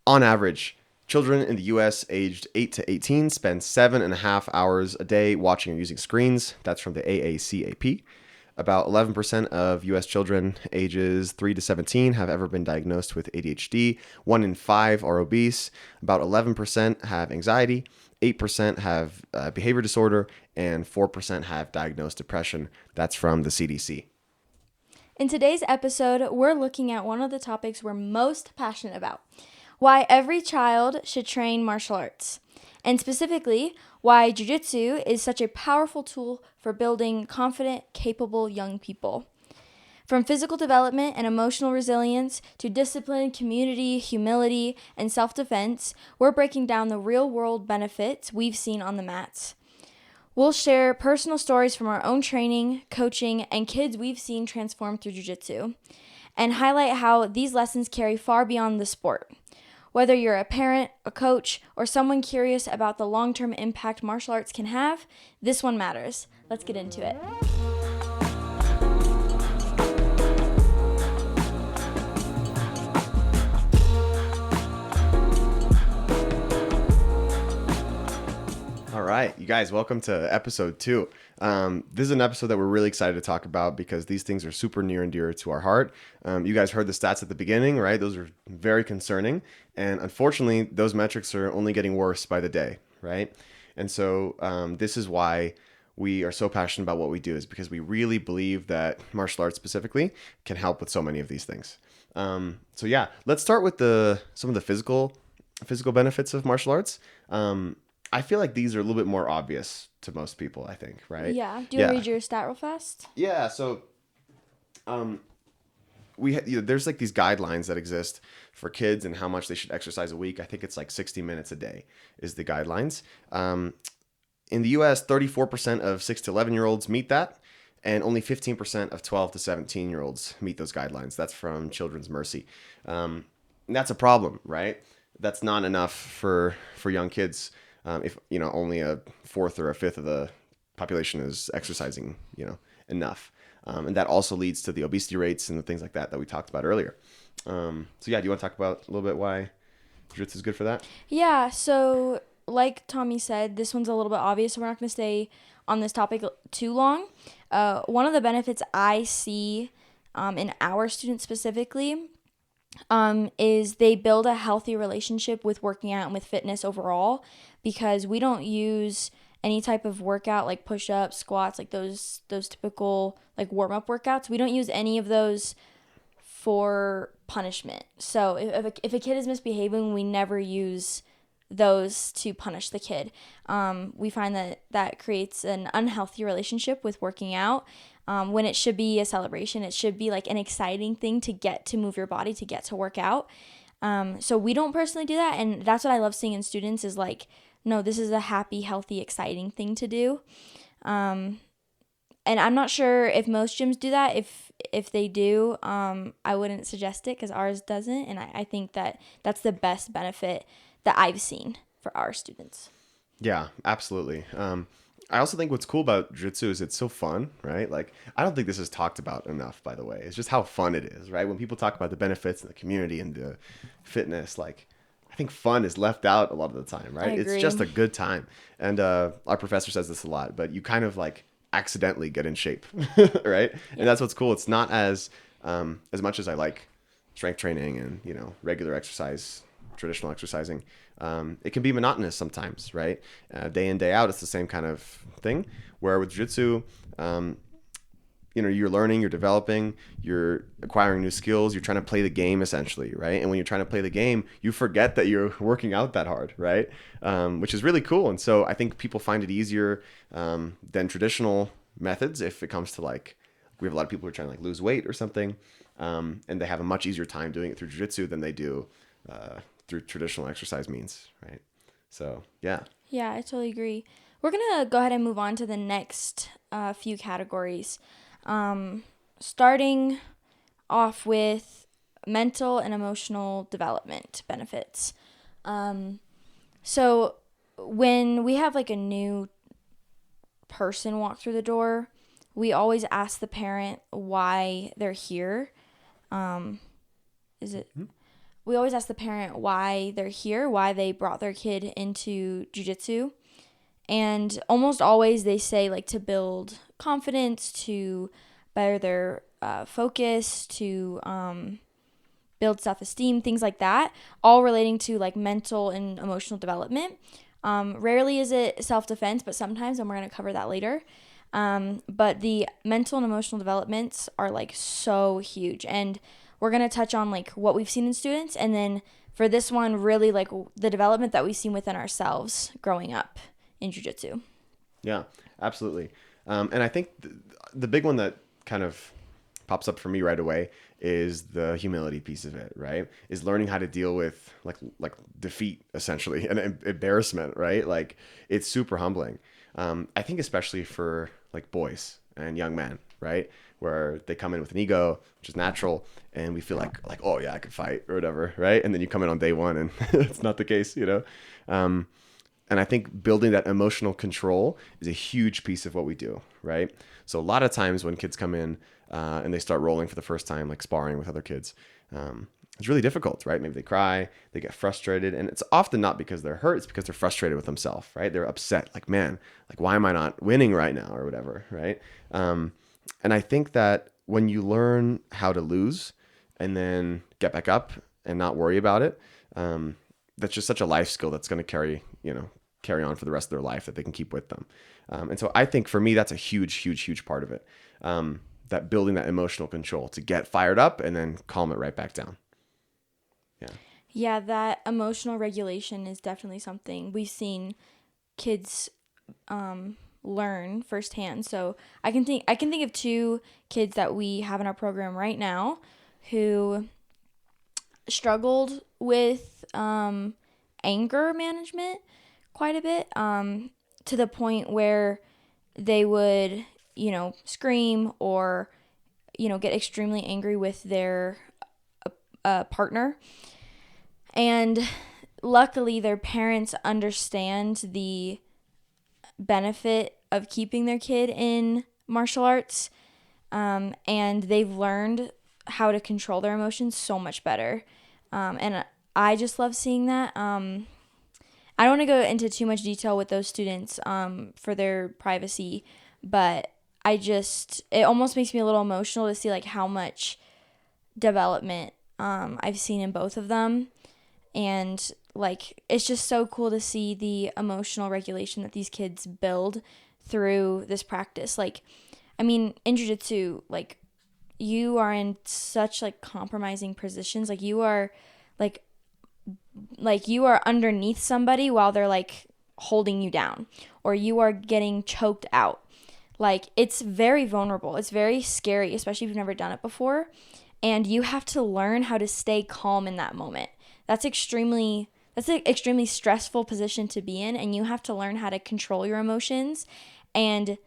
On average, children in the U.S. aged 8 to 18 spend 7.5 hours a day watching or using screens. That's from the AACAP. About 11% of U.S. children ages 3 to 17 have ever been diagnosed with ADHD. 1 in 5 are obese. About 11% have anxiety. 8% have behavior disorder. And 4% have diagnosed depression. That's from the CDC. In today's episode, we're looking at one of the topics we're most passionate about: why every child should train martial arts, and specifically, why Jiu-Jitsu is such a powerful tool for building confident, capable young people. From physical development and emotional resilience to discipline, community, humility, and self-defense, we're breaking down the real-world benefits we've seen on the mats. We'll share personal stories from our own training, coaching, and kids we've seen transform through Jiu-Jitsu, and highlight how these lessons carry far beyond the sport. Whether you're a parent, a coach, or someone curious about the long-term impact martial arts can have, this one matters. Let's get into it. All right, you guys, welcome to episode 2. This is an episode that we're really excited to talk about because these things are super near and dear to our heart. You guys heard the stats at the beginning, right? Those are very concerning. And unfortunately, those metrics are only getting worse by the day, right? And so this is why we are so passionate about what we do, is because we really believe that martial arts specifically can help with so many of these things. So yeah, let's start with some of the physical benefits of martial arts. I feel like these are a little bit more obvious to most people, I think, right? Yeah. Do you want to read your stat real fast? Yeah. So, there's like these guidelines that exist for kids and how much they should exercise a week. I think it's like 60 minutes a day is the guidelines. In the U.S., 34% of 6 to 11-year-olds meet that, and only 15% of 12 to 17-year-olds meet those guidelines. That's from Children's Mercy. And that's a problem, right? That's not enough for young kids. If only a fourth or a fifth of the population is exercising, enough, and that also leads to the obesity rates and the things like that we talked about earlier. So yeah, do you want to talk about a little bit why Jiu-Jitsu is good for that? Yeah. So, like Tommy said, this one's a little bit obvious, so we're not going to stay on this topic too long. One of the benefits I see in our students specifically is they build a healthy relationship with working out and with fitness overall, because we don't use any type of workout like push-ups, squats, like those typical like warm-up workouts. We don't use any of those for punishment. So if a kid is misbehaving, we never use those to punish the kid. We find that creates an unhealthy relationship with working out. When it should be a celebration, it should be like an exciting thing to get to move your body, to get to work out. So we don't personally do that, and that's what I love seeing in students is like, no, this is a happy, healthy, exciting thing to do. And I'm not sure if most gyms do that. If they do, I wouldn't suggest it because ours doesn't, and I think that's the best benefit that I've seen for our students. Yeah, absolutely. I also think what's cool about Jiu-Jitsu is it's so fun, right? Like, I don't think this is talked about enough, by the way. It's just how fun it is, right? When people talk about the benefits and the community and the fitness, like, I think fun is left out a lot of the time, right? I agree. It's just a good time. And our professor says this a lot, but you kind of like accidentally get in shape, right? Yeah. And that's what's cool. It's not as much as I like strength training and, regular exercise, traditional exercising. It can be monotonous sometimes, right? Day in, day out, it's the same kind of thing. Where with Jiu-Jitsu, you're learning, you're developing, you're acquiring new skills, you're trying to play the game essentially, right? And when you're trying to play the game, you forget that you're working out that hard, right? Which is really cool. And so I think people find it easier than traditional methods if it comes to like, we have a lot of people who are trying to like lose weight or something, and they have a much easier time doing it through Jiu-Jitsu than they do through traditional exercise means, right? So, yeah. Yeah, I totally agree. We're going to go ahead and move on to the next few categories. Starting off with mental and emotional development benefits. So when we have like a new person walk through the door, we always ask the parent why they're here. we always ask the parent why they're here, why they brought their kid into jiu-jitsu. And almost always they say like to build confidence, to better their focus, to build self-esteem, things like that, all relating to like mental and emotional development. Rarely is it self-defense, but sometimes, and we're going to cover that later. But the mental and emotional developments are like so huge. And we're going to touch on like what we've seen in students. And then for this one, really like the development that we've seen within ourselves growing up in jiu-jitsu. Yeah, absolutely. And I think the big one that kind of pops up for me right away is the humility piece of it, right? Is learning how to deal with like defeat essentially and embarrassment, right? Like it's super humbling. I think especially for like boys and young men, right? Where they come in with an ego, which is natural, and we feel like oh yeah, I could fight or whatever, right? And then you come in on day one and it's not the case, you know? And I think building that emotional control is a huge piece of what we do, right? So a lot of times when kids come in and they start rolling for the first time, like sparring with other kids, it's really difficult, right? Maybe they cry, they get frustrated, and it's often not because they're hurt, it's because they're frustrated with themselves, right? They're upset, like, man, like, why am I not winning right now or whatever, right? And I think that when you learn how to lose and then get back up and not worry about it, that's just such a life skill that's going to carry on for the rest of their life that they can keep with them. And so I think for me, that's a huge part of it. That building that emotional control to get fired up and then calm it right back down. Yeah. Yeah, that emotional regulation is definitely something we've seen kids learn firsthand. So I can think of two kids that we have in our program right now who struggled with anger management quite a bit, to the point where they would, scream or, get extremely angry with their partner. And luckily, their parents understand the benefit of keeping their kid in martial arts, and they've learned how to control their emotions so much better. And I just love seeing that. I don't want to go into too much detail with those students for their privacy, but it almost makes me a little emotional to see like how much development I've seen in both of them. And like it's just so cool to see the emotional regulation that these kids build through this practice. Like, I mean, in jiu-jitsu, like you are in such like compromising positions. Like you are you are underneath somebody while they're like holding you down, or you are getting choked out. Like it's very vulnerable. It's very scary, especially if you've never done it before. And you have to learn how to stay calm in that moment. That's an extremely stressful position to be in, and you have to learn how to control your emotions and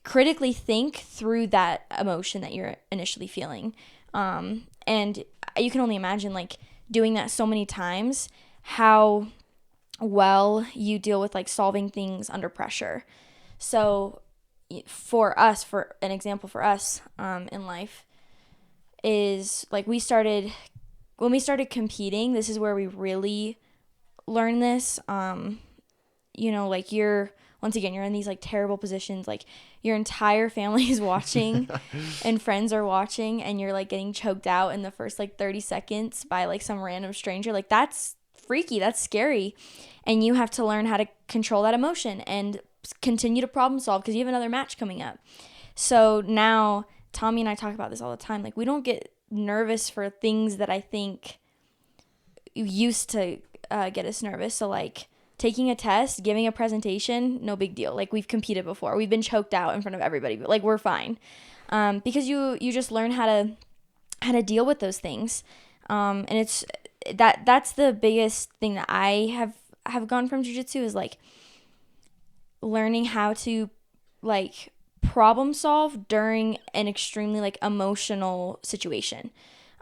critically think through that emotion that you're initially feeling. And you can only imagine like doing that so many times, how well you deal with like solving things under pressure. So for an example for us in life is like when we started competing, this is where we really learn this. Like you're in these like terrible positions, like your entire family is watching and friends are watching, and you're like getting choked out in the first like 30 seconds by like some random stranger. Like that's freaky, that's scary. And you have to learn how to control that emotion and continue to problem solve because you have another match coming up. So now Tommy and I talk about this all the time. Like we don't get nervous for things that I think used to get us nervous. So like taking a test, giving a presentation, no big deal. Like we've competed before. We've been choked out in front of everybody, but like we're fine. Because you just learn how to deal with those things. And it's that's the biggest thing that I have gone from jiu-jitsu is like learning how to like problem solve during an extremely like emotional situation,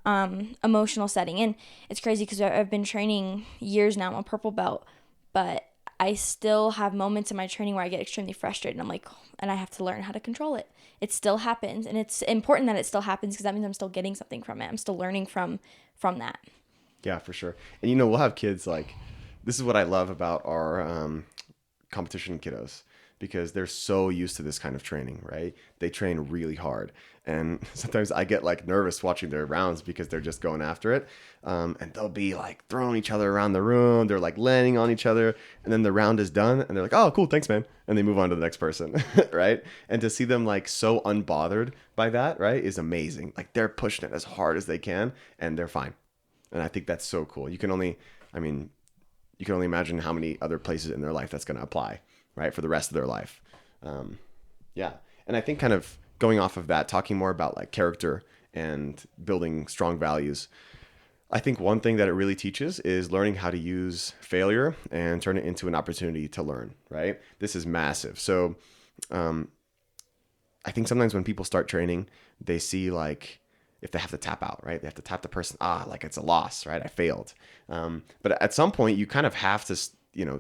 emotional setting. And it's crazy because I've been training years now. I'm a purple belt, but I still have moments in my training where I get extremely frustrated. And I'm like, and I have to learn how to control it. It still happens, and it's important that it still happens because that means I'm still getting something from it. I'm still learning from that. Yeah, for sure. And you know, we'll have kids like this is what I love about our competition kiddos because they're so used to this kind of training, right? They train really hard. And sometimes I get like nervous watching their rounds because they're just going after it. And they'll be like throwing each other around the room. They're like landing on each other. And then the round is done. And they're like, oh, cool. Thanks, man. And they move on to the next person. Right. And to see them like so unbothered by that, right, is amazing. Like they're pushing it as hard as they can and they're fine. And I think that's so cool. I mean, you can only imagine how many other places in their life that's going to apply, right, for the rest of their life. Yeah. And I think kind of going off of that, talking more about like character and building strong values. I think one thing that it really teaches is learning how to use failure and turn it into an opportunity to learn, right? This is massive. So I think sometimes when people start training, they see like if they have to tap out, right? They have to tap the person, like it's a loss, right? I failed. But at some point, you kind of have to,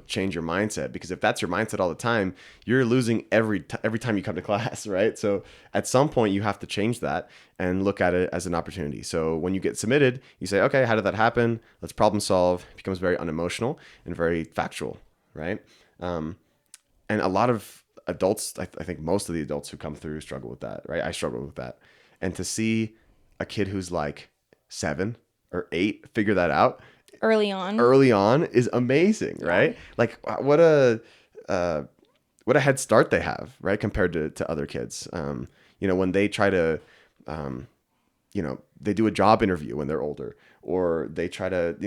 change your mindset because if that's your mindset all the time, you're losing every time you come to class, right? So at some point, you have to change that and look at it as an opportunity. So when you get submitted, you say, okay, how did that happen? Let's problem solve. It becomes very unemotional and very factual, right? And a lot of adults, I think most of the adults who come through struggle with that, right? I struggle with that. And to see a kid who's like 7 or 8 figure that out early on is amazing, right? Yeah. Like what a head start they have, right? Compared to other kids. When they try to, they do a job interview when they're older, or they try to,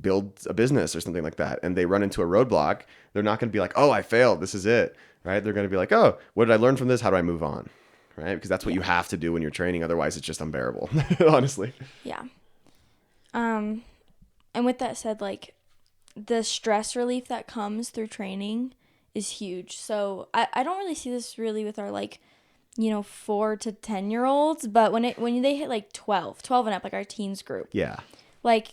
build a business or something like that, and they run into a roadblock, they're not going to be like, oh, I failed, this is it, right? They're going to be like, oh, what did I learn from this? How do I move on? Right? Because that's what you have to do when you're training. Otherwise, it's just unbearable, honestly. Yeah. And with that said, like the stress relief that comes through training is huge. So I don't really see this really with our 4 to 10-year-olds, but when they hit like 12 and up, like our teens group. Yeah. Like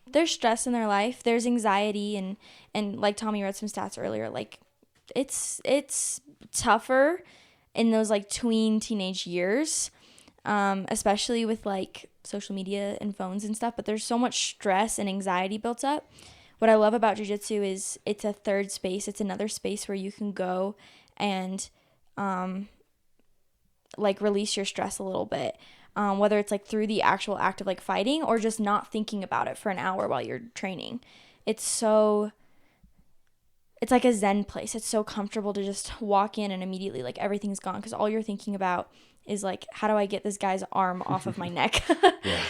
there's stress in their life. There's anxiety and like Tommy read some stats earlier, like it's tougher in those like tween teenage years, especially with like social media and phones and stuff, but there's so much stress and anxiety built up. What I love about jiu-jitsu is it's a third space. It's another space where you can go and like release your stress a little bit, whether it's like through the actual act of like fighting or just not thinking about it for an hour while you're training. It's like a zen place. It's so comfortable to just walk in and immediately like everything's gone because all you're thinking about is like, how do I get this guy's arm off of my neck?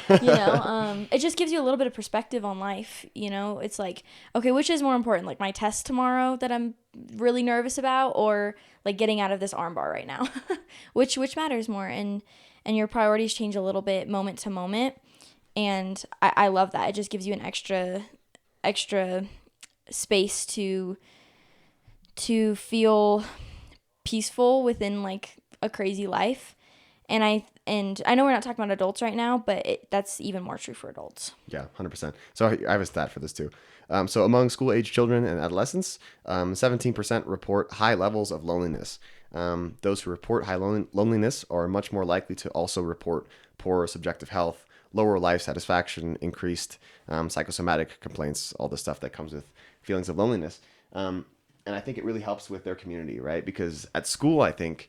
It just gives you a little bit of perspective on life. It's like, okay, which is more important, like my test tomorrow that I'm really nervous about, or like getting out of this arm bar right now? which matters more? And your priorities change a little bit moment to moment. And I love that. It just gives you an extra space to feel peaceful within like a crazy life. And I know we're not talking about adults right now, but that's even more true for adults. Yeah, 100%. So I have a stat for this too. So among school-age children and adolescents, 17% report high levels of loneliness. Those who report high loneliness are much more likely to also report poor subjective health, lower life satisfaction, increased psychosomatic complaints, all the stuff that comes with feelings of loneliness. And I think it really helps with their community, right? Because at school, I think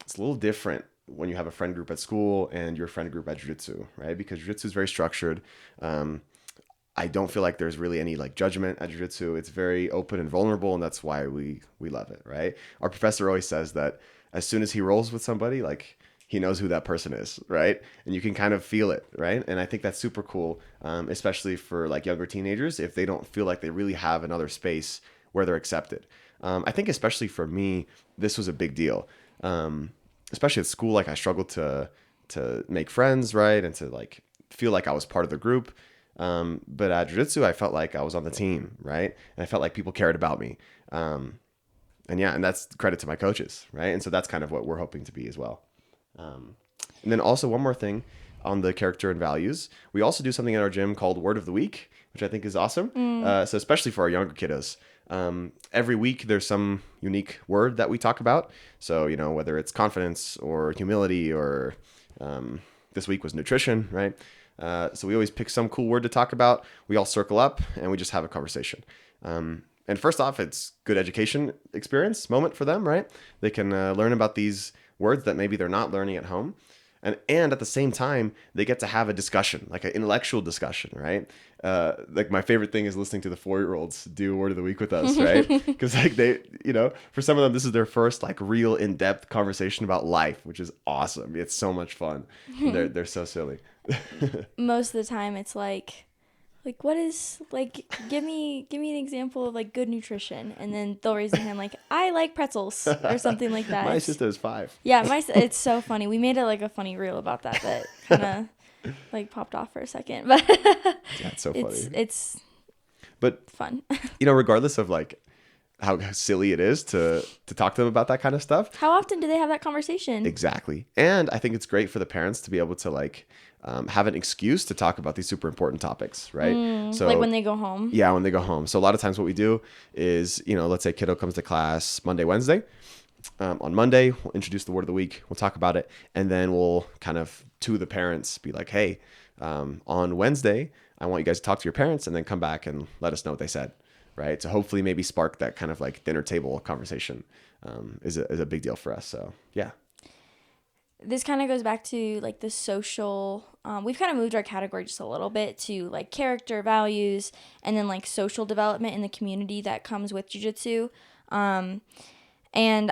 it's a little different when you have a friend group at school and your friend group at jiu-jitsu, right? Because jiu-jitsu is very structured. I don't feel like there's really any like judgment at jiu-jitsu. It's very open and vulnerable, and that's why we love it, right? Our professor always says that as soon as he rolls with somebody, like he knows who that person is, right? And you can kind of feel it, right? And I think that's super cool, especially for like younger teenagers, if they don't feel like they really have another space where they're accepted. I think especially for me, this was a big deal. Especially at school, like I struggled to make friends, right? And to like feel like I was part of the group. But at jiu-jitsu, I felt like I was on the team, right? And I felt like people cared about me. And that's credit to my coaches, right? And so that's kind of what we're hoping to be as well. And then also one more thing on the character and values. We also do something at our gym called Word of the Week, which I think is awesome. So especially for our younger kiddos. Every week there's some unique word that we talk about. So, whether it's confidence or humility or this week was nutrition, right? So we always pick some cool word to talk about. We all circle up and we just have a conversation. And first off, it's good education experience moment for them, right? They can learn about these words that maybe they're not learning at home. And at the same time, they get to have a discussion, like an intellectual discussion, right? Like my favorite thing is listening to the 4-year-olds do word of the week with us, right? Because like they, for some of them, this is their first like real in-depth conversation about life, which is awesome. It's so much fun. They're so silly. Most of the time, it's like what is give me an example of like good nutrition, and then they'll raise their hand like I like pretzels or something like that. My sister is 5. Yeah, it's so funny. We made it like a funny reel about that kind of like popped off for a second, but Yeah, it's so funny. It's but fun. Regardless of like how silly it is to talk to them about that kind of stuff. How often do they have that conversation? Exactly. And I think it's great for the parents to be able to like have an excuse to talk about these super important topics, right? So like when they go home. Yeah, when they go home. So a lot of times what we do is, let's say kiddo comes to class Monday, Wednesday. On Monday, we'll introduce the word of the week. We'll talk about it. And then we'll kind of, to the parents, be like, hey, on Wednesday, I want you guys to talk to your parents and then come back and let us know what they said, right? So hopefully maybe spark that kind of like dinner table conversation is a big deal for us. So, yeah. This kind of goes back to like the social, we've kind of moved our category just a little bit to like character, values, and then like social development in the community that comes with jiu-jitsu. And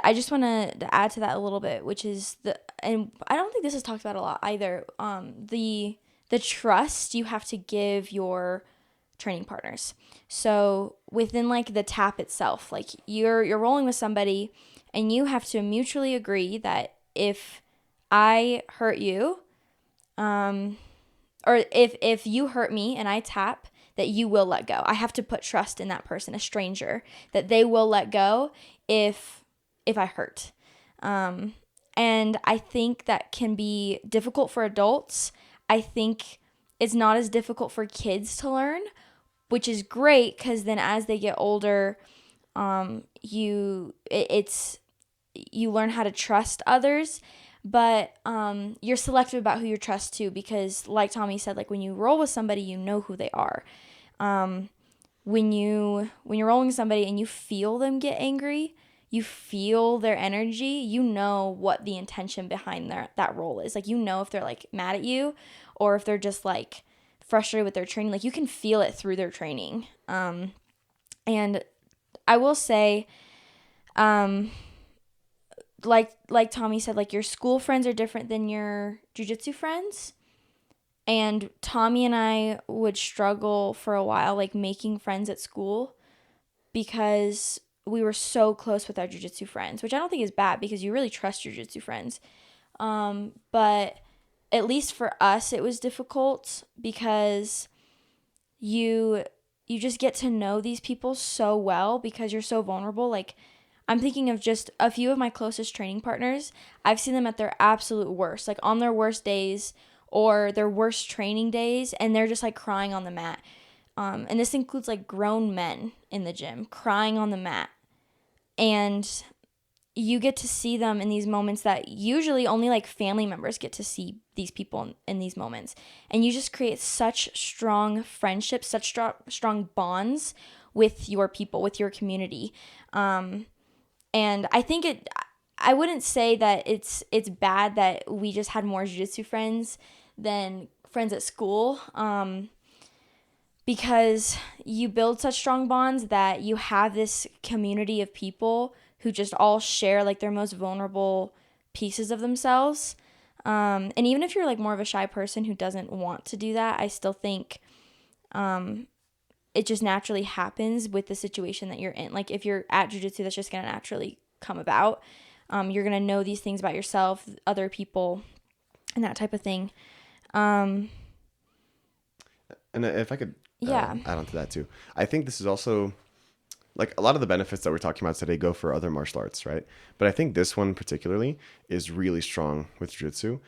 I just want to add to that a little bit, which is and I don't think this is talked about a lot either. The trust you have to give your training partners. So within like the tap itself, like you're rolling with somebody and you have to mutually agree that if I hurt you, or if you hurt me and I tap, that you will let go. I have to put trust in that person, a stranger, that they will let go if I hurt. And I think that can be difficult for adults. I think it's not as difficult for kids to learn, which is great because then as they get older, you learn how to trust others. But you're selective about who you trust too, because like Tommy said, like when you roll with somebody, you know who they are. When you're rolling with somebody and you feel them get angry, you feel their energy, you know what the intention behind that roll is. Like, if they're like mad at you or if they're just like frustrated with their training. Like you can feel it through their training. And I will say, like Tommy said, like your school friends are different than your jiu-jitsu friends. And Tommy and I would struggle for a while, like making friends at school because we were so close with our jiu-jitsu friends, which I don't think is bad because you really trust your jiu-jitsu friends. But at least for us, it was difficult because you just get to know these people so well because you're so vulnerable. Like, I'm thinking of just a few of my closest training partners. I've seen them at their absolute worst, like on their worst days or their worst training days, and they're just like crying on the mat. And this includes like grown men in the gym crying on the mat. And you get to see them in these moments that usually only like family members get to see these people in these moments. And you just create such strong friendships, such strong bonds with your people, with your community. And I think I wouldn't say that it's bad that we just had more jiu-jitsu friends than friends at school, because you build such strong bonds that you have this community of people who just all share like their most vulnerable pieces of themselves. And even if you're like more of a shy person who doesn't want to do that, I still think it just naturally happens with the situation that you're in. Like if you're at jiu-jitsu, that's just going to naturally come about. You're going to know these things about yourself, other people, and that type of thing. And if I could add on to that too, I think this is also like a lot of the benefits that we're talking about today go for other martial arts, right? But I think this one particularly is really strong with jiu-jitsu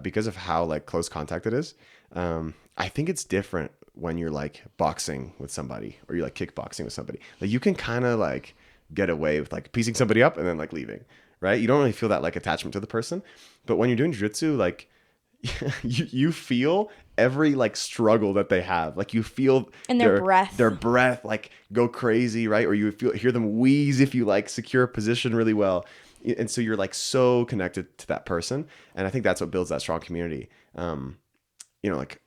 because of how like close contact it is. I think it's different when you're like boxing with somebody or you're like kickboxing with somebody. Like you can kind of like get away with like piecing somebody up and then like leaving, right? You don't really feel that like attachment to the person. But when you're doing jiu-jitsu, like you feel every like struggle that they have. Like you feel And their breath like go crazy, right? Or you hear them wheeze if you like secure a position really well. And so you're like so connected to that person. And I think that's what builds that strong community. Like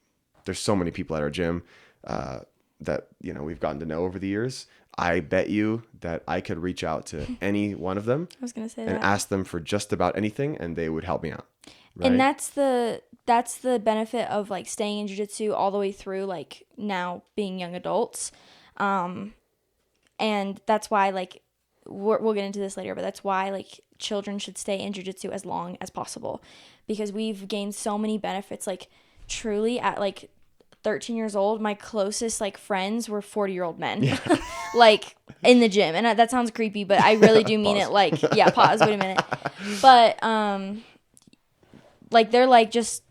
there's so many people at our gym that, we've gotten to know over the years. I bet you that I could reach out to any one of them. I was going to say and that. ask them for just about anything and they would help me out. Right? And that's the benefit of like staying in jiu-jitsu all the way through like now being young adults. And that's why like we'll get into this later, but that's why like children should stay in jiu-jitsu as long as possible, because we've gained so many benefits. Like truly at like 13 years old, my closest like friends were 40-year-old men. Yeah. Like in the gym. And that sounds creepy, but I really do mean it. Like, yeah, pause, wait a minute. But like they're like just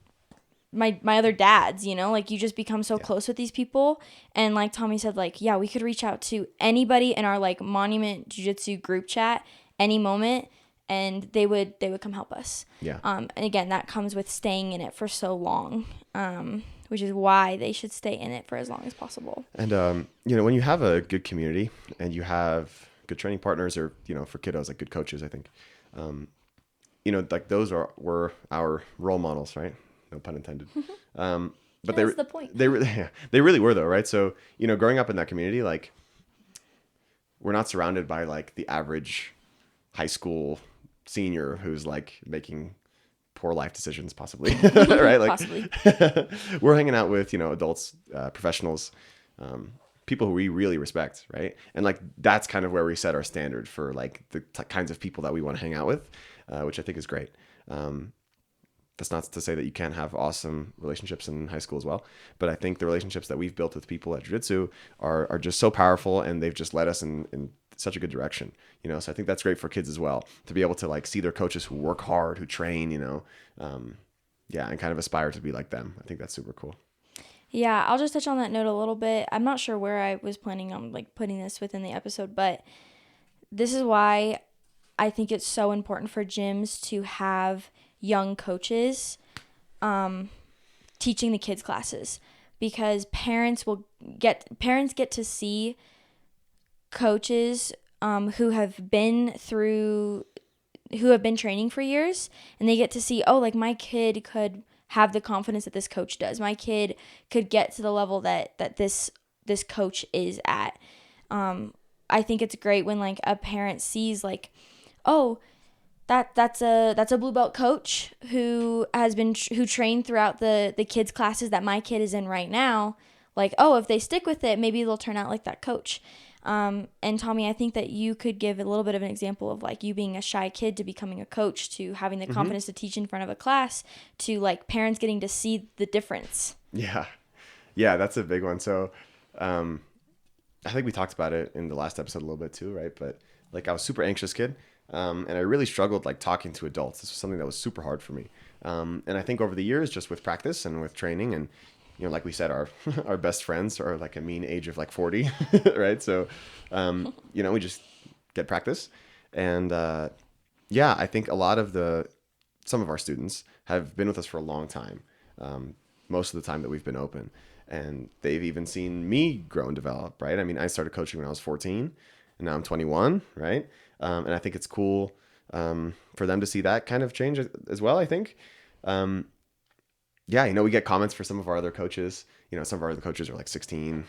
my other dads, like you just become so close with these people. And like Tommy said, like, yeah, we could reach out to anybody in our like Monument Jiu-Jitsu group chat any moment, and they would come help us. Yeah. And again, that comes with staying in it for so long, which is why they should stay in it for as long as possible. And when you have a good community and you have good training partners, or for kiddos, like good coaches, I think like those were our role models, right? No pun intended. But that's the point. They really were though, right? So growing up in that community, like we're not surrounded by like the average high school senior who's like making poor life decisions, possibly, right? Like Possibly. We're hanging out with adults, professionals, people who we really respect, right? And like that's kind of where we set our standard for like the kinds of people that we want to hang out with, which I think is great. That's not to say that you can't have awesome relationships in high school as well, but I think the relationships that we've built with people at jiu-jitsu are just so powerful, and they've just led us in such a good direction, so I think that's great for kids as well, to be able to like see their coaches who work hard, who train, and kind of aspire to be like them. I think that's super cool. Yeah, I'll just touch on that note a little bit. I'm not sure where I was planning on like putting this within the episode, but this is why I think it's so important for gyms to have young coaches teaching the kids classes, because parents get to see coaches who have been training for years, and they get to see, oh, like my kid could have the confidence that this coach does. My kid could get to the level that this coach is at. I think it's great when like a parent sees like, oh, that's a blue belt coach who trained throughout the kids classes that my kid is in right now. Like, oh, if they stick with it, maybe they'll turn out like that coach. And Tommy, I think that you could give a little bit of an example of like you being a shy kid to becoming a coach, to having the confidence to teach in front of a class, to like parents getting to see the difference. Yeah, that's a big one. So I think we talked about it in the last episode a little bit too, right? But like I was a super anxious kid. And I really struggled like talking to adults. This was something that was super hard for me. And I think over the years, just with practice and with training, and like we said, our our best friends are like a mean age of like 40, right? So we just get practice. And I think a lot of some of our students have been with us for a long time, most of the time that we've been open, and they've even seen me grow and develop, right? I mean, I started coaching when I was 14, and now I'm 21, right? And I think it's cool for them to see that kind of change as well, I think. We get comments for some of our other coaches. Some of our other coaches are like 16,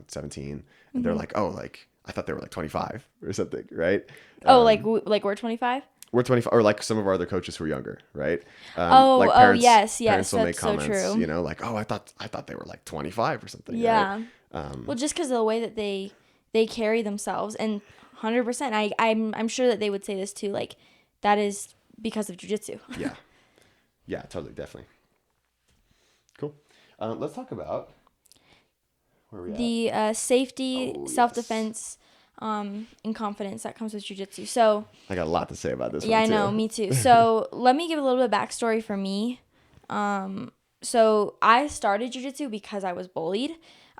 17. And they're like, oh, like, I thought they were like 25 or something, right? Like we're 25? We're 25, or like some of our other coaches who are younger, right? Yes. Parents will That's make comments, so true. like, oh, I thought they were like 25 or something. Yeah. Right? Well, just because of the way that they carry themselves, and 100%, I'm sure that they would say this too. Like, that is because of jiu-jitsu. Yeah, totally, definitely. Cool. Let's talk about where we at. The safety, self-defense, and confidence that comes with jiu-jitsu. So I got a lot to say about this one, I know, me too. So let me give a little bit of backstory for me. So I started jiu-jitsu because I was bullied.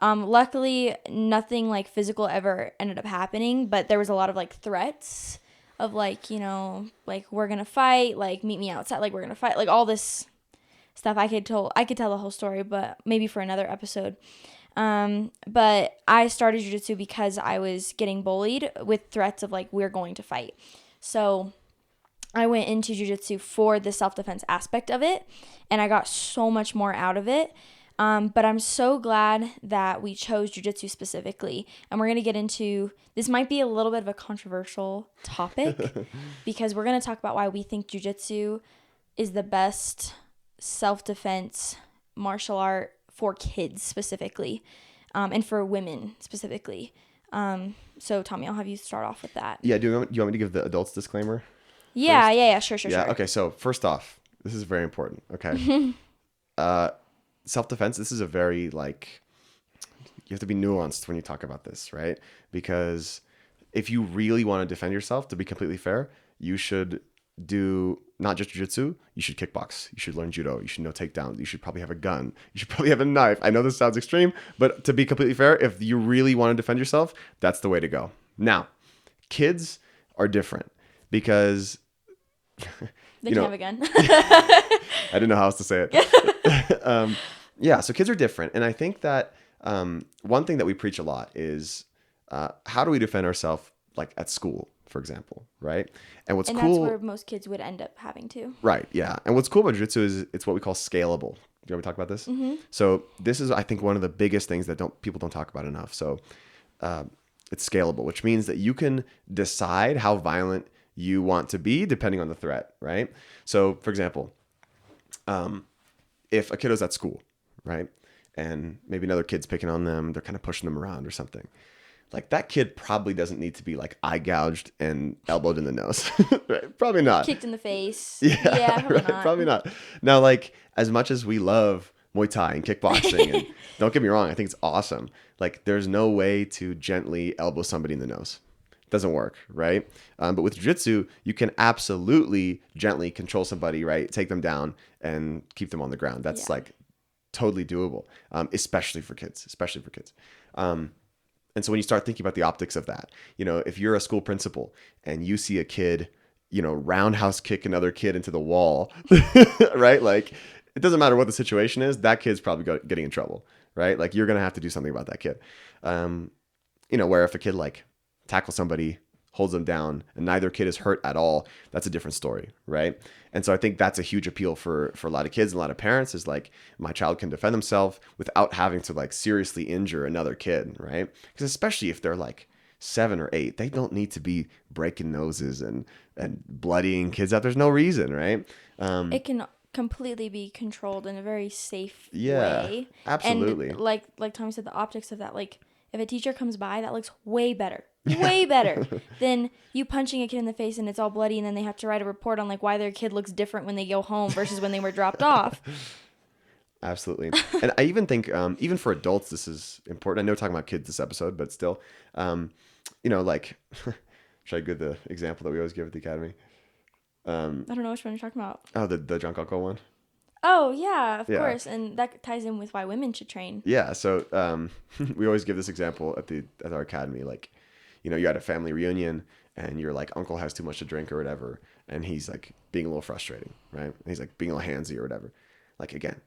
Luckily, nothing like physical ever ended up happening, but there was a lot of like threats of like, like we're going to fight, like meet me outside, like we're going to fight, like all this stuff. I could tell the whole story, but maybe for another episode. But I started jiu-jitsu because I was getting bullied with threats of like, we're going to fight. So I went into jiu-jitsu for the self-defense aspect of it, and I got so much more out of it. But I'm so glad that we chose jiu-jitsu specifically. And we're going to get into, this might be a little bit of a controversial topic because we're going to talk about why we think jiu-jitsu is the best self-defense martial art for kids specifically, and for women specifically. So Tommy, I'll have you start off with that. Yeah, do you want me to give the adults disclaimer? Yeah, sure. Okay, so first off, this is very important, okay? Self-defense, this is a very, like, you have to be nuanced when you talk about this, right? Because if you really want to defend yourself, to be completely fair, you should do not just jiu-jitsu, you should kickbox, you should learn judo, you should know takedown, you should probably have a gun, you should probably have a knife. I know this sounds extreme, but to be completely fair, if you really want to defend yourself, that's the way to go. Now, kids are different because they can have a gun. I didn't know how else to say it. Yeah, so kids are different. And I think that one thing that we preach a lot is how do we defend ourselves, like at school, for example, right? And what's cool... And that's where most kids would end up having to. Right, yeah. And what's cool about jiu-jitsu is it's what we call scalable. Do you want me to talk about this? Mm-hmm. So this is, I think, one of the biggest things that people don't talk about enough. So it's scalable, which means that you can decide how violent you want to be depending on the threat, right? So, for example, if a kiddo's at school, right, and maybe another kid's picking on them, they're kind of pushing them around or something, like that kid probably doesn't need to be like eye gouged and elbowed in the nose, right? Probably not. Kicked in the face. Yeah, probably right? not. Probably not. Now, like, as much as we love Muay Thai and kickboxing, and don't get me wrong, I think it's awesome. Like, there's no way to gently elbow somebody in the nose. Doesn't work, right? But with jiu-jitsu, you can absolutely gently control somebody, right? Take them down and keep them on the ground. That's like totally doable, especially for kids. And so when you start thinking about the optics of that, you know, if you're a school principal and you see a kid, you know, roundhouse kick another kid into the wall, right? Like, it doesn't matter what the situation is, that kid's probably getting in trouble, right? Like, you're going to have to do something about that kid. You know, where if a kid like tackles somebody, holds them down, and neither kid is hurt at all, that's a different story, right? And so I think that's a huge appeal for a lot of kids and a lot of parents is like, my child can defend themselves without having to like seriously injure another kid, right? Because especially if they're like 7 or 8, they don't need to be breaking noses and bloodying kids out. There's no reason, right? It can completely be controlled in a very safe Yeah, way. absolutely. And like Tommy said, the optics of that, like if a teacher comes by, that looks way better than you punching a kid in the face and it's all bloody and then they have to write a report on like why their kid looks different when they go home versus when they were dropped off. Absolutely. And I even think, even for adults, this is important. I know we're talking about kids this episode, but still, you know, like, should I give the example that we always give at the academy? I don't know which one you're talking about. Oh, the drunk uncle one? Oh, yeah, of course. And that ties in with why women should train. Yeah. So we always give this example at our academy. Like, you know, you're at a family reunion and you're like, uncle has too much to drink or whatever. And he's like being a little frustrating, right? And he's like being a little handsy or whatever. Like, again,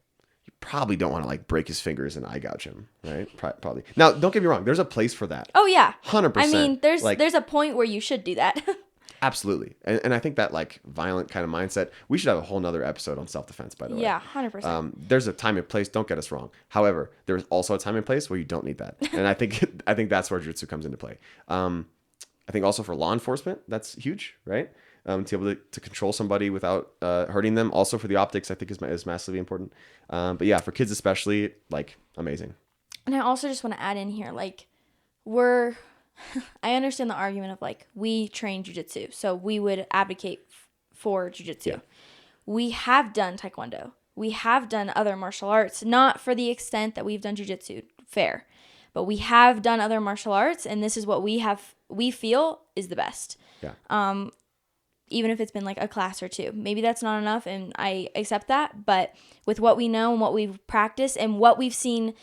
you probably don't want to like break his fingers and eye gouge him, right? Probably. Now, don't get me wrong. There's a place for that. Oh, yeah. 100%. I mean, there's a point where you should do that. Absolutely. And I think that like violent kind of mindset, we should have a whole nother episode on self-defense, by the way. Yeah, 100%. There's a time and place, don't get us wrong. However, there's also a time and place where you don't need that. And I think that's where jiu-jitsu comes into play. I think also for law enforcement, that's huge, right? To be able to control somebody without hurting them. Also for the optics, I think is massively important. But yeah, for kids especially, like, amazing. And I also just want to add in here, like, I understand the argument of like, we train jiu-jitsu, so we would advocate for jiu-jitsu. Yeah. We have done taekwondo. We have done other martial arts, not for the extent that we've done jiu-jitsu, fair. But we have done other martial arts, and this is what we feel is the best. Yeah. Even if it's been like a class or two. Maybe that's not enough, and I accept that. But with what we know and what we've practiced and what we've seen,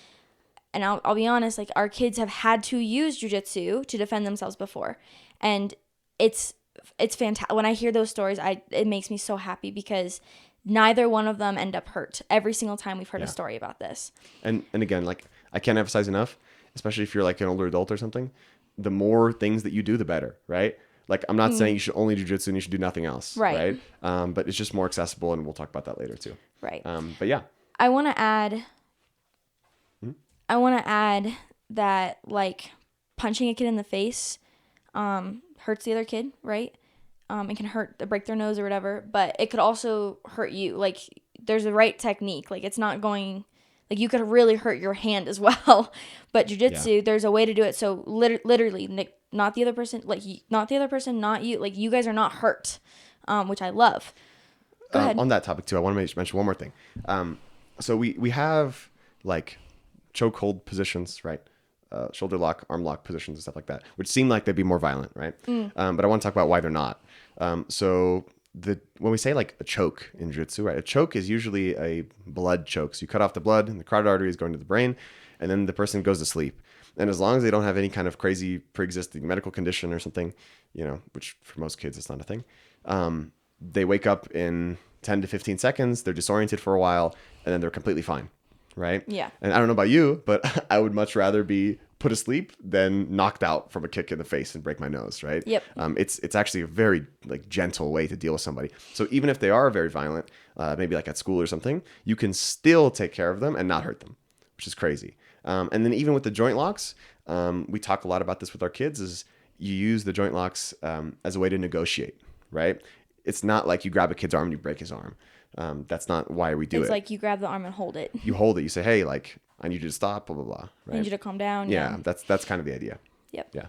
and I'll be honest, like our kids have had to use jiu-jitsu to defend themselves before. And it's fantastic. When I hear those stories, it makes me so happy because neither one of them end up hurt. Every single time we've heard a story about this. And again, like I can't emphasize enough, especially if you're like an older adult or something, the more things that you do, the better, right? Like I'm not saying you should only do jiu-jitsu and you should do nothing else, right? But it's just more accessible, and we'll talk about that later too. Right. But yeah. I want to add that like punching a kid in the face hurts the other kid, right? It can break their nose or whatever, but it could also hurt you. Like there's a right technique. Like it's not going, like you could really hurt your hand as well. But jiu-jitsu, there's a way to do it. So literally, not the other person, not you. Like you guys are not hurt, which I love. Go ahead. On that topic too, I want to mention one more thing. So we have like chokehold positions, right? Shoulder lock, arm lock positions and stuff like that, which seem like they'd be more violent, right? But I want to talk about why they're not. So when we say like a choke in jiu-jitsu, right? A choke is usually a blood choke. So you cut off the blood and the carotid artery is going to the brain, and then the person goes to sleep. And as long as they don't have any kind of crazy pre-existing medical condition or something, which for most kids it's not a thing, they wake up in 10 to 15 seconds, they're disoriented for a while, and then they're completely fine, right? Yeah. And I don't know about you, but I would much rather be put asleep than knocked out from a kick in the face and break my nose, right? Yep. It's actually a very like gentle way to deal with somebody. So even if they are very violent, maybe like at school or something, you can still take care of them and not hurt them, which is crazy. And then even with the joint locks, we talk a lot about this with our kids, is you use the joint locks as a way to negotiate, right? It's not like you grab a kid's arm and you break his arm. That's not why we do it. It's like you grab the arm and hold it. You hold it. You say, hey, like, I need you to stop, blah, blah, blah. Right? I need you to calm down. Yeah, that's kind of the idea. Yep. Yeah.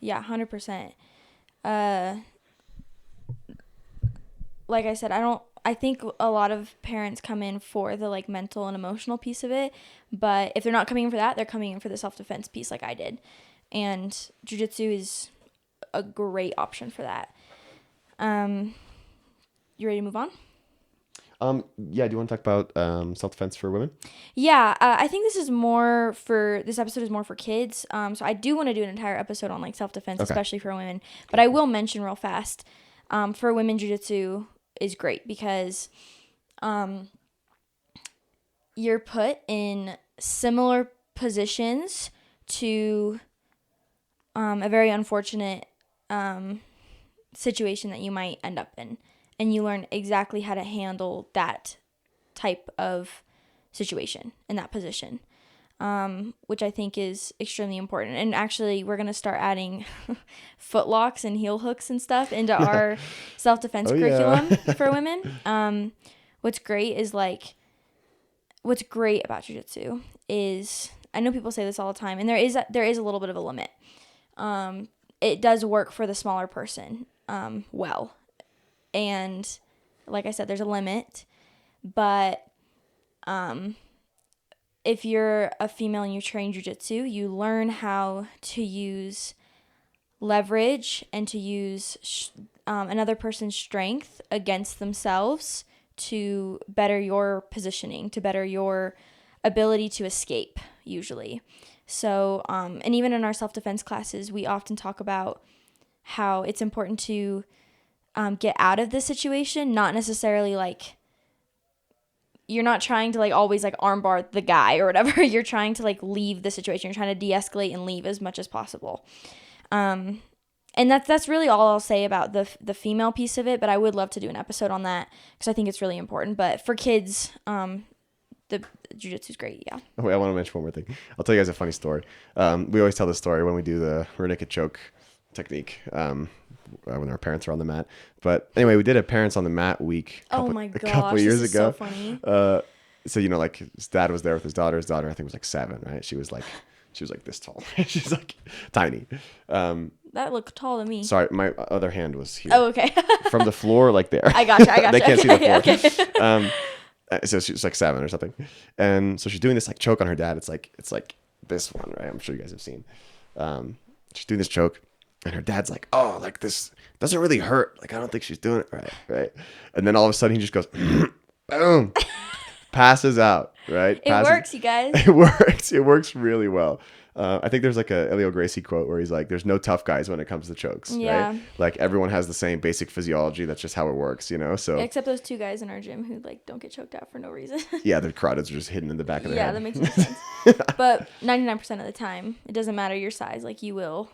Yeah, 100%. Like I said, I think a lot of parents come in for the like mental and emotional piece of it, but if they're not coming in for that, they're coming in for the self-defense piece like I did. And jiu-jitsu is a great option for that. You ready to move on? Yeah, do you want to talk about self-defense for women? Yeah, I think this episode is more for kids. So I do want to do an entire episode on like self-defense, especially for women. But I will mention real fast, for women, jiu-jitsu is great because you're put in similar positions to a very unfortunate situation that you might end up in. And you learn exactly how to handle that type of situation in that position, which I think is extremely important. And actually, we're going to start adding foot locks and heel hooks and stuff into our self-defense curriculum for women. What's great about jiu-jitsu is, I know people say this all the time, and there is a little bit of a limit. It does work for the smaller person well. And like I said, there's a limit, but if you're a female and you train jiu-jitsu, you learn how to use leverage and to use another person's strength against themselves to better your positioning, to better your ability to escape, usually. So, and even in our self-defense classes, we often talk about how it's important to get out of this situation, not necessarily like, you're not trying to like always like armbar the guy or whatever. You're trying to like leave the situation. You're trying to de-escalate and leave as much as possible. And that's really all I'll say about the female piece of it, but I would love to do an episode on that because I think it's really important. But for kids, the jiu-jitsu is great. Yeah. Oh, wait, I want to mention one more thing. I'll tell you guys a funny story. We always tell this story when we do the rear naked choke technique, when our parents are on the mat. But anyway, we did a parents on the mat week a couple years ago. So funny. So like his dad was there with his daughter. His daughter, I think, was like 7, right? She was like this tall. She's like tiny. That looked tall to me. Sorry, my other hand was here. Oh, okay. From the floor, like there. I gotcha. They can't see the floor. Okay. So she's like 7 or something, and so she's doing this like choke on her dad. It's like this one, right? I'm sure you guys have seen. She's doing this choke, and her dad's like, "Oh, like this doesn't really hurt. Like I don't think she's doing it right." And then all of a sudden he just goes, boom, passes out. Right? It works, you guys. It works. It works really well. I think there's like a Elio Gracie quote where he's like, "There's no tough guys when it comes to chokes." Yeah. Right? Like everyone has the same basic physiology. That's just how it works, you know. So Except those 2 guys in our gym who like don't get choked out for no reason. yeah, their carotids are just hidden in the back of their Yeah, head. that makes no sense. But 99% of the time, it doesn't matter your size. Like you will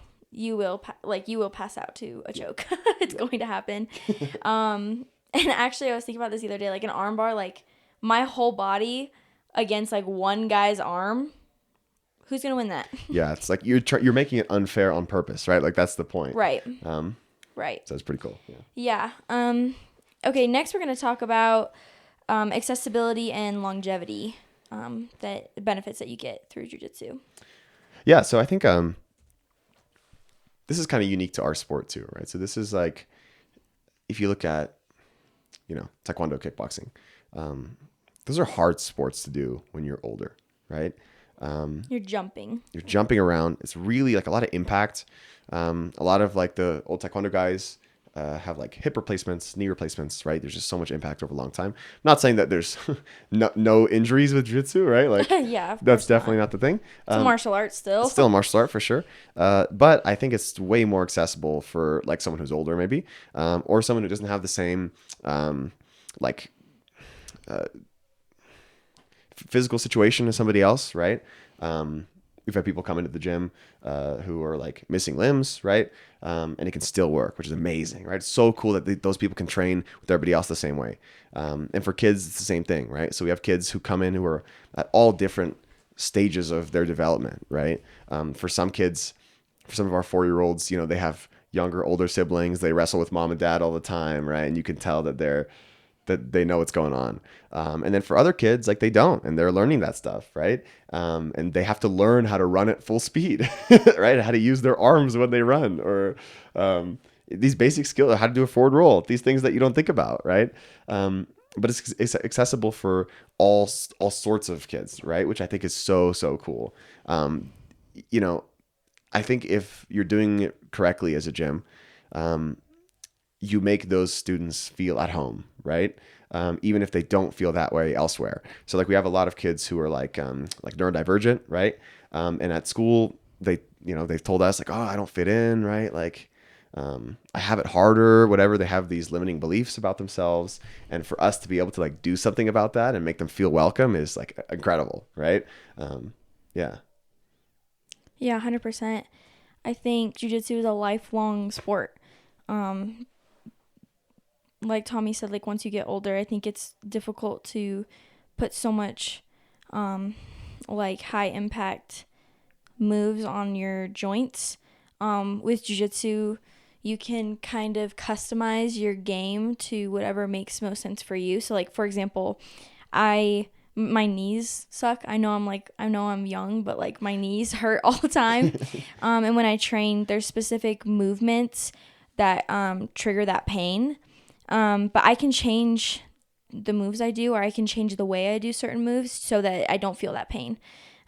pass out to a choke. It's going to happen. And actually, I was thinking about this the other day. Like an arm bar, like my whole body against like one guy's arm. Who's gonna win that? Yeah, it's like you're making it unfair on purpose, right? Like that's the point. Right. Right. So it's pretty cool. Yeah. Yeah. Okay. Next, we're gonna talk about accessibility and longevity. That benefits that you get through jiu-jitsu. Yeah. So I think this is kind of unique to our sport too, right? So this is like, if you look at, taekwondo, kickboxing, those are hard sports to do when you're older, right? You're jumping. You're jumping around. It's really like a lot of impact. A lot of like the old taekwondo guys have like hip replacements, knee replacements, right? There's just so much impact over a long time. I'm not saying that there's no injuries with jiu-jitsu, right? Like yeah, that's definitely not the thing. It's a martial art still. It's still a martial art for sure. But I think it's way more accessible for like someone who's older maybe, or someone who doesn't have the same physical situation as somebody else, right? We've had people come into the gym who are like missing limbs, right? And it can still work, which is amazing, right? It's so cool that those people can train with everybody else the same way. And for kids, it's the same thing, right? So we have kids who come in who are at all different stages of their development, right? For some kids, for some of our 4-year-olds, they have younger, older siblings. They wrestle with mom and dad all the time, right? And you can tell that they know what's going on. And then for other kids, like they don't, and they're learning that stuff, right? And they have to learn how to run at full speed, right? How to use their arms when they run, or these basic skills, how to do a forward roll, these things that you don't think about, right? But it's accessible for all sorts of kids, right? Which I think is so, so cool. I think if you're doing it correctly as a gym, you make those students feel at home, right? Even if they don't feel that way elsewhere. So like we have a lot of kids who are like neurodivergent, right? And at school, they've told us like, oh, I don't fit in, right? Like, I have it harder, whatever. They have these limiting beliefs about themselves. And for us to be able to like do something about that and make them feel welcome is like incredible, right? Yeah. Yeah, 100%. I think jiu-jitsu is a lifelong sport. Like Tommy said, like once you get older, I think it's difficult to put so much like high impact moves on your joints. With jiu-jitsu, you can kind of customize your game to whatever makes most sense for you. So like, for example, my knees suck. I know I'm young, but like my knees hurt all the time. And when I train, there's specific movements that trigger that pain. But I can change the moves I do, or I can change the way I do certain moves so that I don't feel that pain.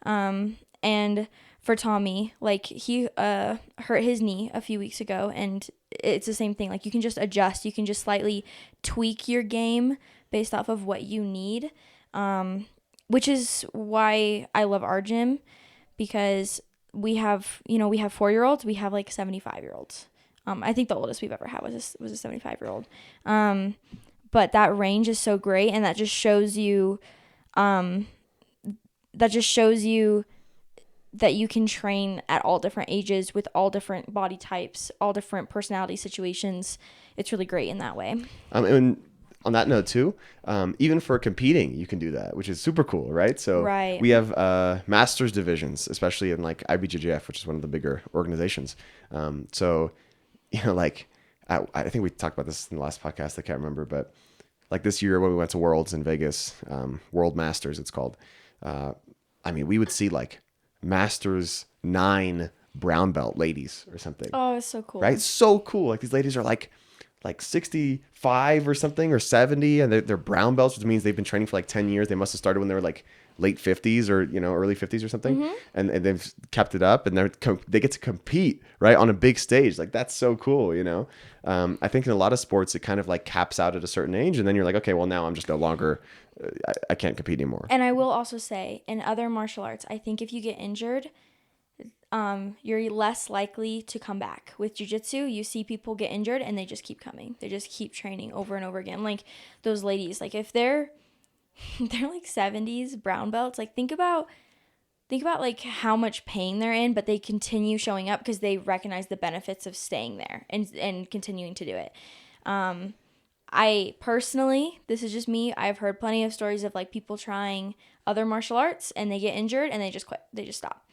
And for Tommy, like he hurt his knee a few weeks ago, and it's the same thing. Like you can just adjust, you can just slightly tweak your game based off of what you need. Which is why I love our gym, because we have 4-year-olds, we have like 75-year-olds. I think the oldest we've ever had was a 75-year-old. But that range is so great, and that just shows you that you can train at all different ages with all different body types, all different personality situations. It's really great in that way. And on that note too, even for competing, you can do that, which is super cool, right? So right. We have masters divisions, especially in like IBJJF, which is one of the bigger organizations. So, like I think we talked about this in the last podcast. I can't remember, but like this year when we went to Worlds in Vegas, World Masters, it's called. We would see like Masters 9 brown belt ladies or something. Oh, it's so cool. Right? So cool. Like these ladies are like 65 or something, or 70, and they're brown belts, which means they've been training for like 10 years. They must have started when they were like late 50s or early 50s or something. Mm-hmm. and they've kept it up, and they get to compete right on a big stage. Like that's so cool. I think in a lot of sports it kind of like caps out at a certain age, and then you're like, okay, well now I'm just no longer I can't compete anymore. And I will also say, in other martial arts, I think if you get injured, you're less likely to come back. With jiu-jitsu, you see people get injured and they just keep coming. They just keep training over and over again. Like those ladies, like if they're they're like 70s brown belts, like think about like how much pain they're in, but they continue showing up because they recognize the benefits of staying there and continuing to do it. I personally, this is just me, I've heard plenty of stories of like people trying other martial arts and they get injured and they just quit. They just stop.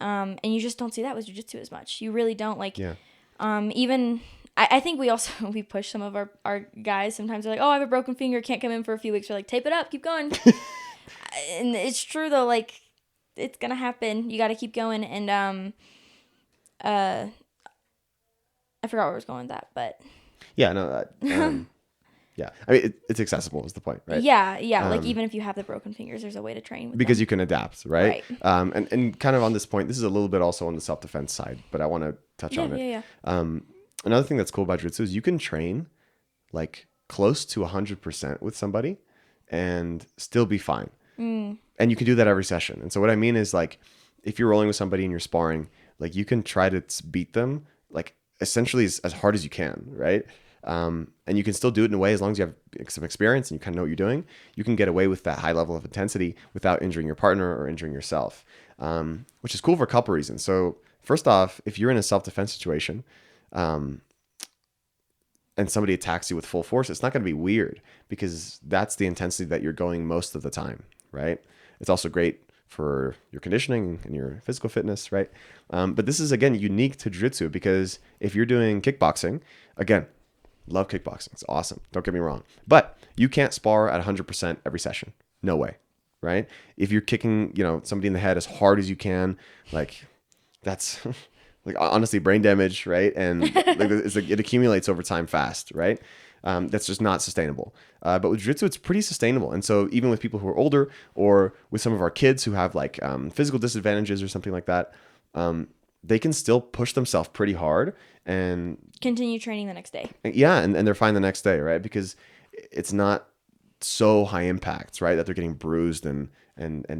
And you just don't see that with jiu-jitsu as much. You really don't. Like, Yeah. Even I think we also we push some of our guys. Sometimes they're like, oh, I have a broken finger, can't come in for a few weeks. We're like, tape it up, keep going. And it's true though, like it's gonna happen. You got to keep going. And I forgot where I was going with that, but Yeah, no, yeah. I mean, it's accessible is the point, right? yeah. Like even if you have the broken fingers, there's a way to train with Because them. you can adapt, right? And kind of on this point, this is a little bit also on the self-defense side, but I want to touch on it. Yeah. Another thing that's cool about jiu-jitsu is you can train like close to 100% with somebody and still be fine. And you can do that every session. And so what I mean is like, if you're rolling with somebody and you're sparring, like you can try to beat them like essentially as hard as you can, right? And you can still do it in a way, as long as you have some experience and you kind of know what you're doing, you can get away with that high level of intensity without injuring your partner or injuring yourself, which is cool for a couple reasons. So first off, if you're in a self-defense situation, and somebody attacks you with full force, it's not going to be weird because that's the intensity that you're going most of the time, right? It's also great for your conditioning and your physical fitness, right? But this is, again, unique to jiu-jitsu because if you're doing kickboxing, again, love kickboxing. It's awesome. Don't get me wrong. But you can't spar at 100% every session. No way, right? If you're kicking, somebody in the head as hard as you can, like that's like honestly brain damage, right? And it accumulates over time fast, right? That's just not sustainable. But with jiu-jitsu, it's pretty sustainable. And so even with people who are older or with some of our kids who have like physical disadvantages or something like that, they can still push themselves pretty hard and Continue training the next day. yeah, and they're fine the next day, right? Because it's not so high impact, right? That they're getting bruised and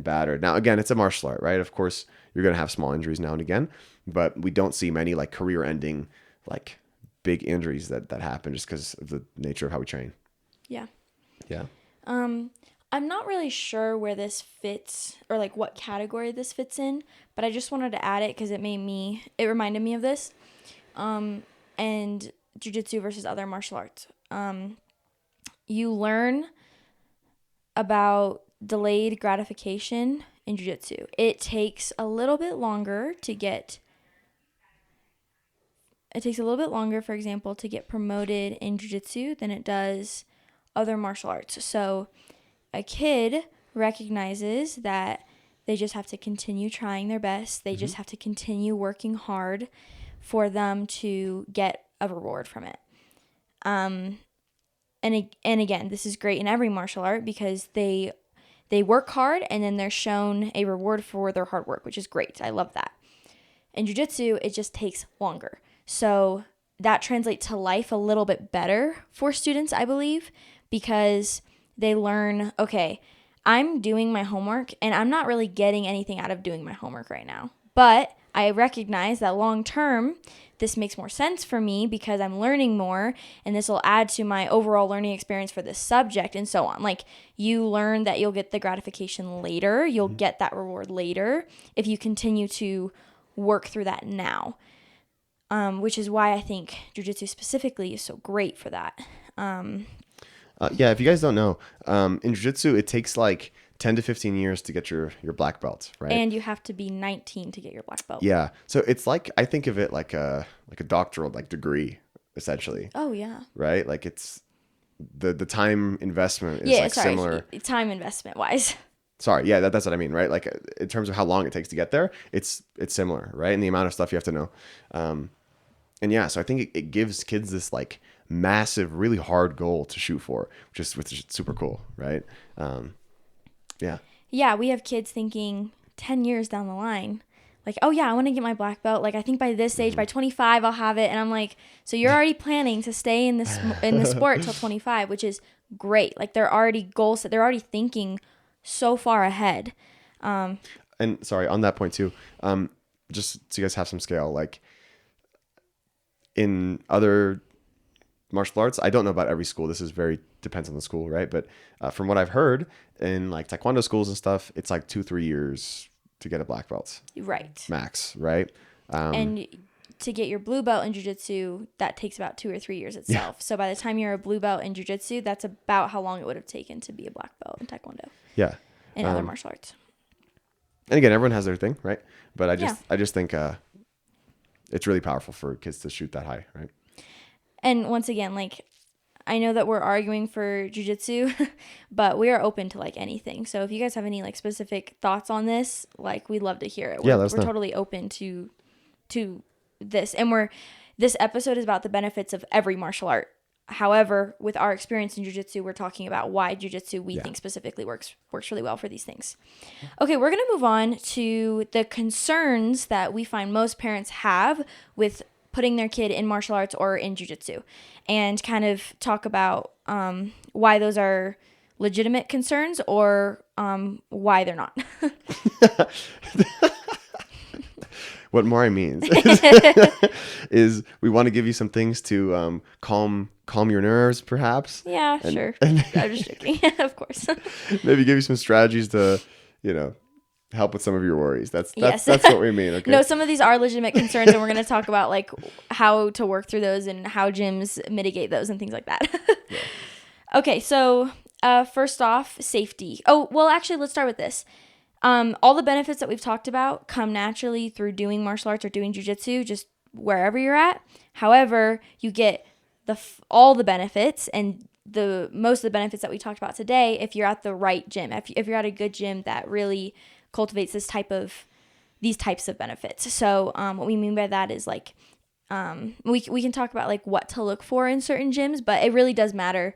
battered. Now, again, it's a martial art, right? Of course, you're going to have small injuries now and again, but we don't see many like career-ending, like big injuries that happen just because of the nature of how we train. Yeah. Yeah. I'm not really sure where this fits or like what category this fits in, but I just wanted to add it because it reminded me of this. And jiu-jitsu versus other martial arts. You learn about delayed gratification in jiu-jitsu. It takes a little bit longer, for example, to get promoted in jiu-jitsu than it does other martial arts. So a kid recognizes that they just have to continue trying their best. They just have to continue working hard for them to get a reward from it. And again, this is great in every martial art because they work hard and then they're shown a reward for their hard work, which is great. I love that. In jiu-jitsu, it just takes longer. So that translates to life a little bit better for students, I believe, because they learn, okay, I'm doing my homework and I'm not really getting anything out of doing my homework right now. But I recognize that long term, this makes more sense for me because I'm learning more and this will add to my overall learning experience for this subject and so on. Like you learn that you'll get the gratification later. You'll get that reward later if you continue to work through that now, which is why I think jiu-jitsu specifically is so great for that. Yeah, if you guys don't know, in jiu-jitsu, it takes like 10 to 15 years to get your black belt, right? And you have to be 19 to get your black belt. Yeah. So it's like, I think of it like a doctoral like degree, essentially. Oh, yeah. Right? Like it's the time investment is similar. Time investment wise. Sorry. Yeah, that's what I mean, right? Like in terms of how long it takes to get there, it's similar, right? And the amount of stuff you have to know. And yeah, so I think it gives kids this like massive, really hard goal to shoot for, which is super cool, right? Yeah. Yeah, we have kids thinking 10 years down the line, like, oh yeah, I want to get my black belt. Like I think by this age, by 25, I'll have it. And I'm like, so you're already planning to stay in the sport till 25, which is great. Like they're already goals that they're already thinking so far ahead. And sorry, on that point too, just so you guys have some scale, like in other martial arts, I don't know about every school. This is very depends on the school, right? But from what I've heard in like taekwondo schools and stuff, it's like 2-3 years to get a black belt. Right. Max, right? And to get your blue belt in jiu-jitsu, that takes about 2 or 3 years itself. So by the time you're a blue belt in jiu-jitsu, that's about how long it would have taken to be a black belt in taekwondo. Yeah. And other martial arts. And again, everyone has their thing, right? But I just think it's really powerful for kids to shoot that high, right? And once again, like, I know that we're arguing for jiu-jitsu, but we are open to like anything. So if you guys have any like specific thoughts on this, like, we'd love to hear it. We're totally open to this. And this episode is about the benefits of every martial art. However, with our experience in jiu-jitsu, we're talking about why jiu-jitsu we think specifically works really well for these things. Okay, we're going to move on to the concerns that we find most parents have with putting their kid in martial arts or in jiu-jitsu, and kind of talk about why those are legitimate concerns or why they're not. What Mari means is we want to give you some things to calm your nerves, perhaps. Yeah, sure. I'm just joking. Of course. Maybe give you some strategies to, help with some of your worries. That's what we mean. Okay. No, some of these are legitimate concerns, and we're going to talk about like how to work through those and how gyms mitigate those and things like that. Yeah. Okay, so first off, safety. Oh, well, actually, let's start with this. All the benefits that we've talked about come naturally through doing martial arts or doing jiu-jitsu, just wherever you're at. However, you get all the benefits and most of the benefits that we talked about today if you're at the right gym. If you're at a good gym that really cultivates these types of benefits. So what we mean by that is like we can talk about like what to look for in certain gyms, but it really does matter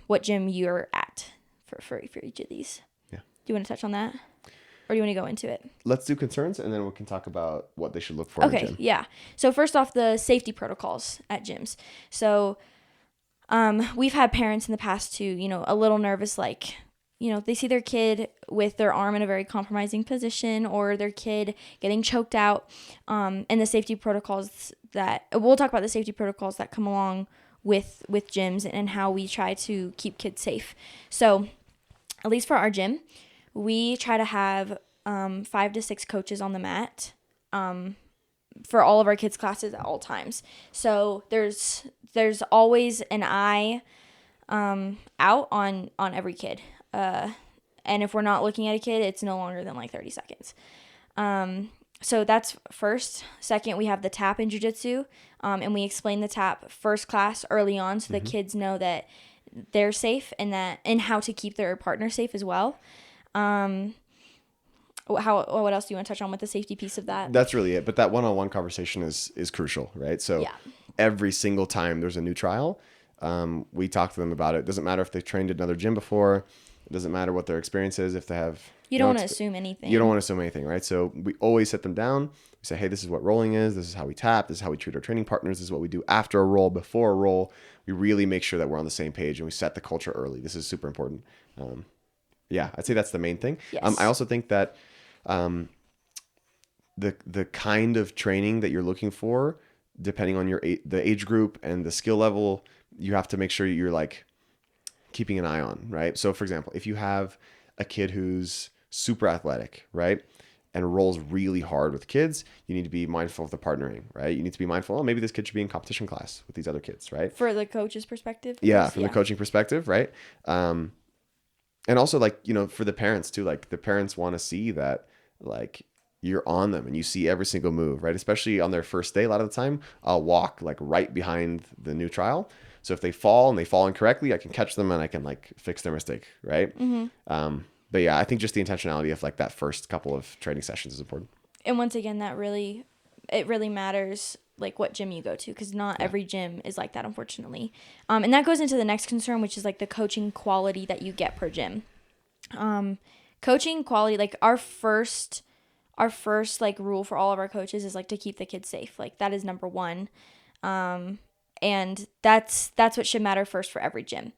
what gym you're at for each of these. Do you want to touch on that? Or do you want to go into it? Let's do concerns, and then we can talk about what they should look for in a gym. Yeah. So first off, the safety protocols at gyms. So we've had parents in the past too, a little nervous, like, they see their kid with their arm in a very compromising position or their kid getting choked out. And the safety protocols we'll talk about the safety protocols that come along with gyms and how we try to keep kids safe. So at least for our gym, we try to have 5 to 6 coaches on the mat for all of our kids' classes at all times. So there's always an eye out on every kid. And if we're not looking at a kid, it's no longer than like 30 seconds. So that's first. Second, we have the tap in jiu-jitsu, and we explain the tap first class early on so the kids know that they're safe and how to keep their partner safe as well. What else do you want to touch on with the safety piece of that? That's really it. But that one-on-one conversation is crucial, right? So every single time there's a new trial, we talk to them about it. It doesn't matter if they've trained at another gym before. It doesn't matter what their experience is. If they have, you don't want to assume anything. You don't want to assume anything, right? So we always sit them down. We say, hey, this is what rolling is. This is how we tap. This is how we treat our training partners. This is what we do after a roll, before a roll. We really make sure that we're on the same page and we set the culture early. This is super important. I'd say that's the main thing. Yes. I also think that the kind of training that you're looking for, depending on the age group and the skill level, you have to make sure you're like keeping an eye on, right? So for example, if you have a kid who's super athletic, right, and rolls really hard with kids, you need to be mindful of the partnering, right? You need to be mindful, maybe this kid should be in competition class with these other kids, right? For the coach's perspective? Yeah, from the coaching perspective, right? And also like, for the parents too, like the parents want to see that like you're on them and you see every single move, right? Especially on their first day, a lot of the time, I'll walk like right behind the new trial. So if they fall and they fall incorrectly, I can catch them and I can like fix their mistake, right? Mm-hmm. But yeah, I think just the intentionality of like that first couple of training sessions is important. And once again, it really matters like what gym you go to, because not every gym is like that, unfortunately. And that goes into the next concern, which is like the coaching quality that you get per gym. Coaching quality, like our first like rule for all of our coaches is like to keep the kids safe. Like that is number one. And that's what should matter first for every gym.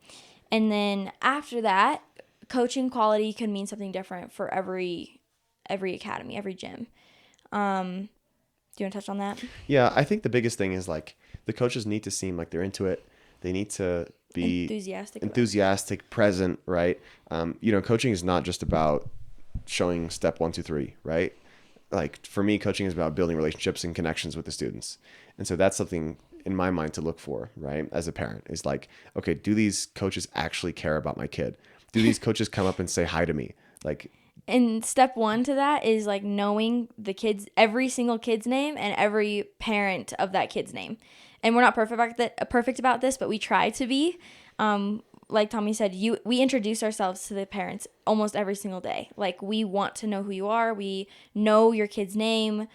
And then after that, coaching quality can mean something different for every academy, every gym. Do you want to touch on that? Yeah, I think the biggest thing is like the coaches need to seem like they're into it. They need to be enthusiastic, present, right? Coaching is not just about showing step 1, 2, 3, right? Like for me, coaching is about building relationships and connections with the students. And so that's something in my mind to look for, right? As a parent is like, okay, do these coaches actually care about my kid? Do these coaches come up and say hi to me? Like, and step 1 to that is like knowing every single kid's name and every parent of that kid's name. And we're not perfect about this, but we try to be. Like Tommy said, we introduce ourselves to the parents almost every single day. Like we want to know who you are. We know your kid's name.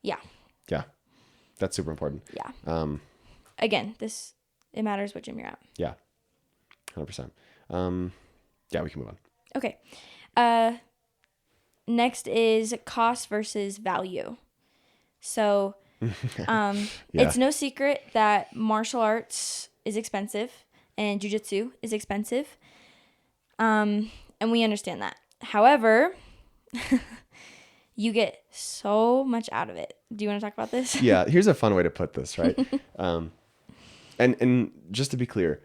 Yeah. Yeah. That's super important. Yeah. Again, it matters what gym you're at. Yeah. 100%. Yeah, we can move on. Okay. Next is cost versus value. So, It's no secret that martial arts is expensive and jiu-jitsu is expensive. And we understand that. However, you get so much out of it. Do you want to talk about this? Yeah, here's a fun way to put this, right? And just to be clear,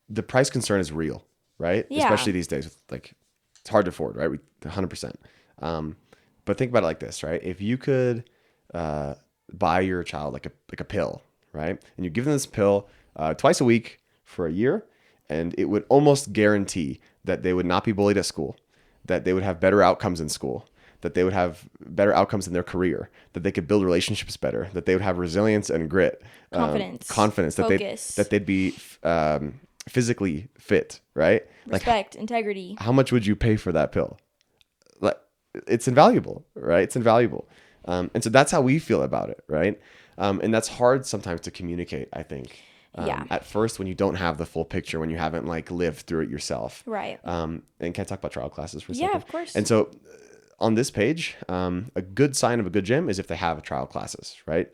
the price concern is real, right? Yeah. Especially these days, like it's hard to afford, right? 100%. But think about it like this, right? If you could buy your child like a pill, right? And you give them this pill twice a week for a year, and it would almost guarantee that they would not be bullied at school, that they would have better outcomes in school, that they would have better outcomes in their career, that they could build relationships better, that they would have resilience and grit, confidence, focus. that they'd be physically fit, right? Respect, integrity. How much would you pay for that pill? Like, it's invaluable, right? It's invaluable. And so that's how we feel about it, right? And that's hard sometimes to communicate, I think. At first, when you don't have the full picture, when you haven't like lived through it yourself. Right. And can I talk about trial classes for a second? Yeah, of course. And so on this page, a good sign of a good gym is if they have trial classes, right?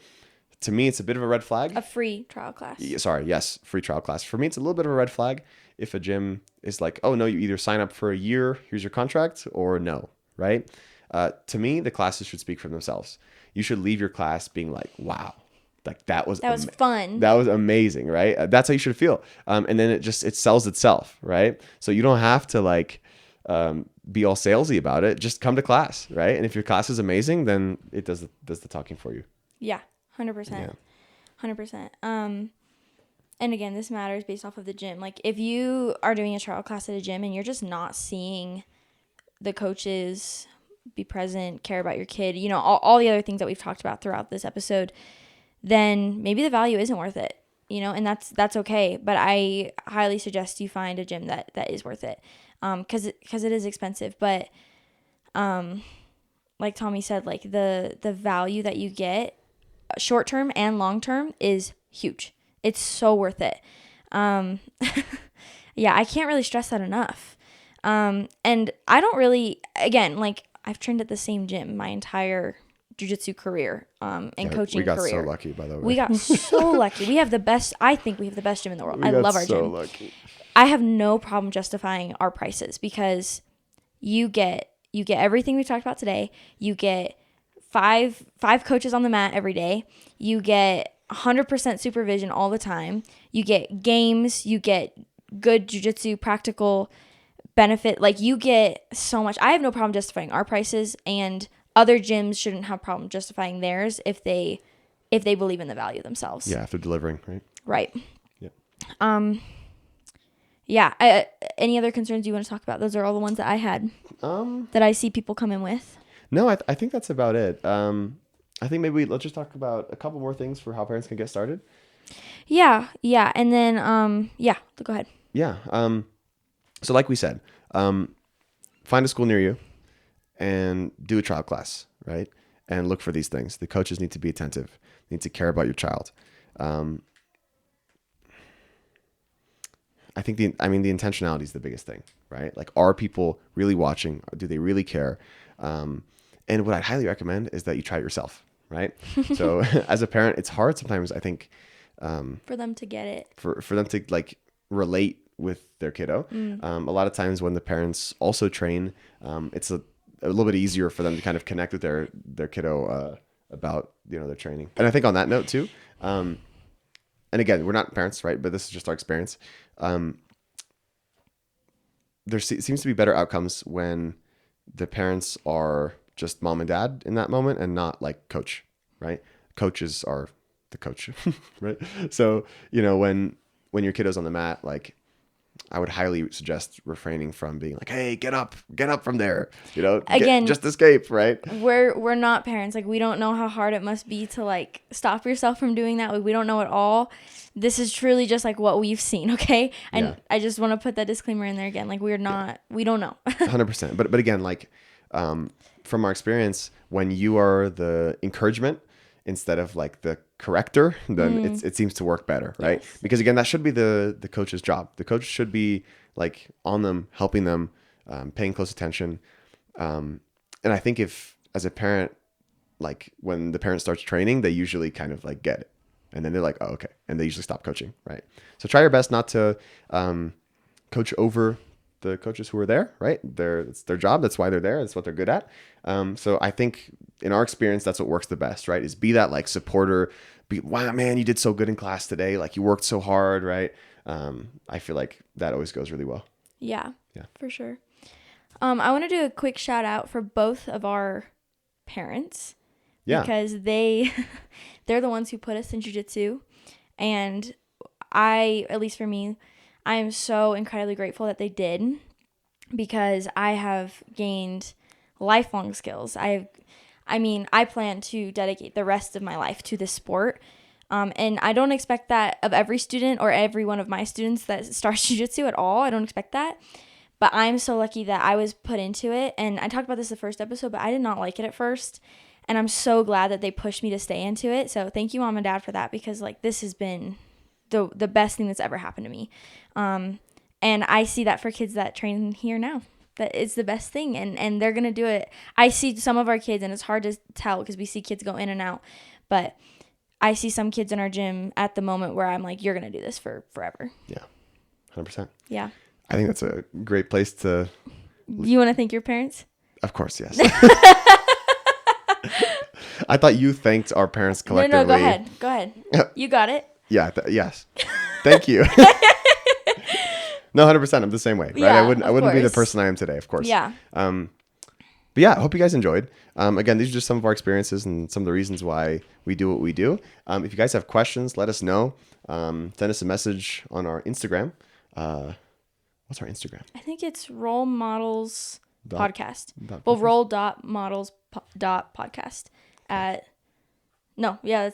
To me, it's a bit of a red flag. A free trial class. Yes, free trial class. For me, it's a little bit of a red flag if a gym is like, oh no, you either sign up for a year, here's your contract, or no, right? To me, the classes should speak for themselves. You should leave your class being like, wow, like that was fun. That was amazing, right? That's how you should feel. And then it sells itself, right? So you don't have to like be all salesy about it. Just come to class, right? And if your class is amazing, then it does the talking for you. Yeah, 100%. 100%. And again, this matters based off of the gym. Like if you are doing a trial class at a gym and you're just not seeing the coaches be present, care about your kid, all the other things that we've talked about throughout this episode, then maybe the value isn't worth it, and that's okay. But I highly suggest you find a gym that is worth it. Cause it is expensive, but, like Tommy said, like the value that you get short-term and long-term is huge. It's so worth it. Yeah, I can't really stress that enough. And I don't really, again, like I've trained at the same gym my entire jiu-jitsu career, and coaching career. We got so lucky, by the way. We got so lucky. I think we have the best gym in the world. I love our gym. So lucky. I have no problem justifying our prices because you get everything we talked about today. You get five coaches on the mat every day. You get 100% supervision all the time. You get games. You get good jiu-jitsu practical benefit. Like you get so much. I have no problem justifying our prices, and other gyms shouldn't have problem justifying theirs if they believe in the value themselves. Yeah, if they're delivering, right? Right. Yeah. Yeah. Any other concerns you want to talk about? Those are all the ones that I had. That I see people come in with. No, I think that's about it. I think maybe let's just talk about a couple more things for how parents can get started. Yeah. And then, go ahead. Yeah. So like we said, find a school near you and do a trial class, right? And look for these things. The coaches need to be attentive. They need to care about your child. I think the intentionality is the biggest thing, right? Like, are people really watching? Do they really care? And what I'd highly recommend is that you try it yourself, right? So as a parent, it's hard sometimes, I think, for them to get it, for them to like relate with their kiddo. A lot of times when the parents also train, it's a little bit easier for them to kind of connect with their kiddo about their training. And I think on that note too, and again, we're not parents, right? But this is just our experience. There seems to be better outcomes when the parents are just mom and dad in that moment and not like coach, right? Coaches are the coach, right? So, when your kiddo's on the mat, like I would highly suggest refraining from being like, hey, get up from there, Again, just escape, right? We're not parents. Like, we don't know how hard it must be to like stop yourself from doing that. Like, we don't know at all. This is truly just like what we've seen. Okay. And Yeah. I just want to put that disclaimer in there again. Like, we don't know. 100%. But again, like, from our experience, when you are the encouragement instead of like the corrector, then it seems to work better, right? Yes. Because again, that should be the coach's job. The coach should be like on them, helping them, paying close attention. And I think if as a parent, like when the parent starts training, they usually kind of like get it. And then they're like, oh, okay. And they usually stop coaching, right? So try your best not to coach over the coaches who are there, right? It's their job. That's why they're there. That's what they're good at. So I think in our experience, that's what works the best, right? Is be that like supporter. Wow, man, you did so good in class today. Like you worked so hard, right? I feel like that always goes really well. Yeah, Yeah. for sure. I want to do a quick shout out for both of our parents. Yeah. Because they're the ones who put us in jiu-jitsu. And at least for me, I am so incredibly grateful that they did, because I have gained lifelong skills. I plan to dedicate the rest of my life to this sport. And I don't expect that of every student or every one of my students that starts jiu-jitsu at all. I don't expect that. But I'm so lucky that I was put into it. And I talked about this the first episode, but I did not like it at first. And I'm so glad that they pushed me to stay into it. So thank you, Mom and Dad, for that, because like this has been the best thing that's ever happened to me. And I see that for kids that train here now, that it's the best thing, and they're going to do it. I see some of our kids, and it's hard to tell because we see kids go in and out, but I see some kids in our gym at the moment where I'm like, you're going to do this for forever. Yeah. 100%. Yeah. I think that's a great place to. You want to thank your parents? Of course, yes. I thought you thanked our parents collectively. No, go ahead. You got it. Yeah. Yes. Thank you. No, 100%. I'm the same way, right? Yeah, I wouldn't be the course. person I am today, of course. Yeah. But yeah, I hope you guys enjoyed. Again, these are just some of our experiences and some of the reasons why we do what we do. If you guys have questions, let us know. Send us a message on our Instagram. What's our Instagram? I think it's Role Models Podcast. Podcast? Role.models.podcast that's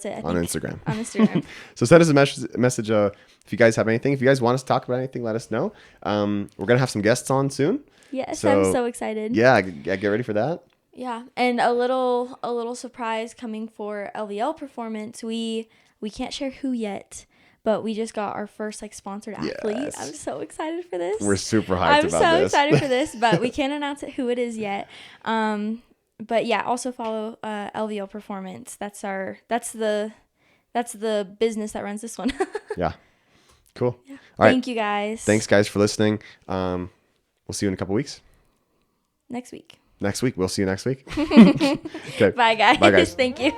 it. I think. On Instagram. On Instagram. So send us a message if you guys have anything. If you guys want us to talk about anything, let us know. We're going to have some guests on soon. Yes, I'm so excited. Yeah, get ready for that. Yeah, and a little surprise coming for LVL Performance. We can't share who yet, but we just got our first like sponsored athlete. Yes. I'm so excited for this. We're super hyped I'm about so this. excited for this, but we can't announce who it is yet. But yeah, also follow LVL Performance. That's the business that runs this one. Yeah. Cool. Yeah. All right. Thank you guys. Thanks guys for listening. We'll see you in a couple weeks. Next week. We'll see you next week. Okay. Bye guys. Bye guys. Thank you.